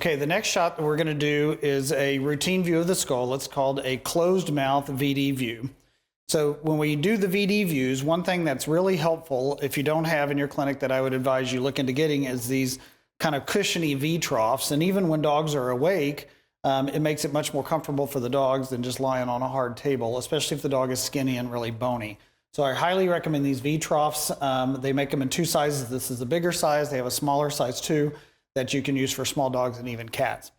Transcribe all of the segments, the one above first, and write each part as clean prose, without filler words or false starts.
Okay, the next shot that we're going to do is a routine view of the skull. It's called a closed mouth VD view. So when we do the VD views, one thing that's really helpful if you don't have in your clinic that I would advise you look into getting is these kind of cushiony V troughs. And even when dogs are awake, it makes it much more comfortable for the dogs than just lying on a hard table, especially if the dog is skinny and really bony. So I highly recommend these V troughs. They make them in two sizes. This is a bigger size. They have a smaller size too that you can use for small dogs and even cats.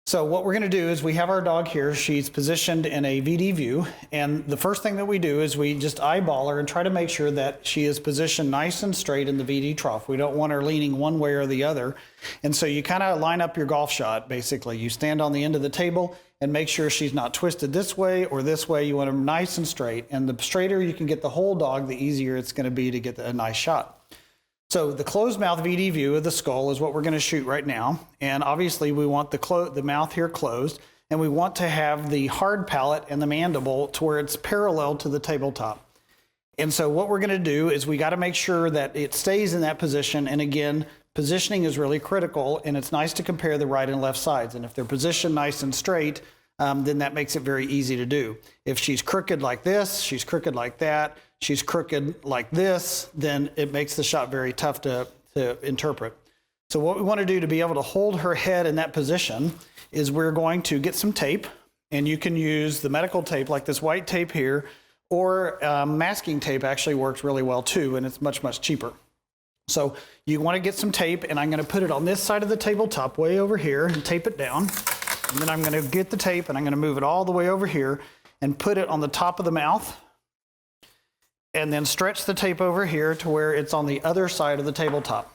So what we're going to do is we have our dog here. She's positioned in a VD view. And the first thing that we do is we just eyeball her and try to make sure that she is positioned nice and straight in the VD trough. We don't want her leaning one way or the other. And so you kind of line up your golf shot, basically. You stand on the end of the table and make sure she's not twisted this way or this way. You want her nice and straight. And the straighter you can get the whole dog, the easier it's going to be to get a nice shot. So the closed mouth VD view of the skull is what we're going to shoot right now. And obviously we want the mouth here closed, and we want to have the hard palate and the mandible to where it's parallel to the tabletop. And so what we're going to do is we got to make sure that it stays in that position. And again, positioning is really critical, and it's nice to compare the right and left sides. And if they're positioned nice and straight, then that makes it very easy to do. If she's crooked like this, she's crooked like that, she's crooked like this, then it makes the shot very tough to interpret. So what we want to do to be able to hold her head in that position is we're going to get some tape, and you can use the medical tape like this white tape here, or masking tape actually works really well too, and it's much, much cheaper. So you want to get some tape, and I'm going to put it on this side of the tabletop way over here and tape it down. And then I'm going to get the tape and I'm going to move it all the way over here and put it on the top of the mouth, and then stretch the tape over here to where it's on the other side of the tabletop.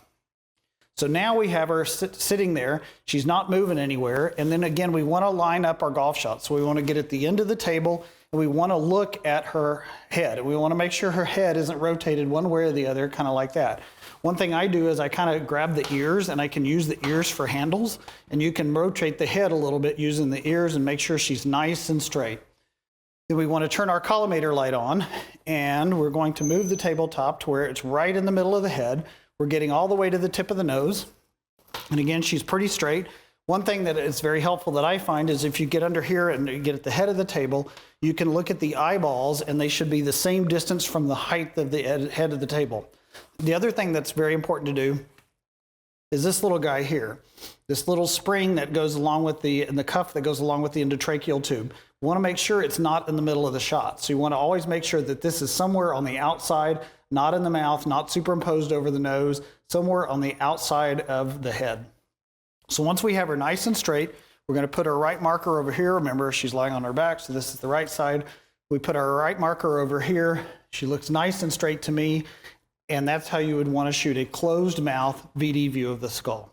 So now we have her sitting there. She's not moving anywhere. And then again, we want to line up our golf shot. So we want to get at the end of the table, and we want to look at her head. And we want to make sure her head isn't rotated one way or the other, kind of like that. One thing I do is I kind of grab the ears, and I can use the ears for handles, and you can rotate the head a little bit using the ears and make sure she's nice and straight. Then we want to turn our collimator light on, and we're going to move the tabletop to where it's right in the middle of the head. We're getting all the way to the tip of the nose. And again, she's pretty straight. One thing that is very helpful that I find is if you get under here and you get at the head of the table, you can look at the eyeballs, and they should be the same distance from the height of the head of the table. The other thing that's very important to do is this little guy here, this little spring that goes along with the cuff that goes along with the endotracheal tube. We want to make sure it's not in the middle of the shot. So you want to always make sure that this is somewhere on the outside, not in the mouth, not superimposed over the nose, somewhere on the outside of the head. So once we have her nice and straight, we're going to put our right marker over here. Remember, she's lying on her back, so this is the right side. We put our right marker over here. She looks nice and straight to me. And that's how you would want to shoot a closed mouth VD view of the skull.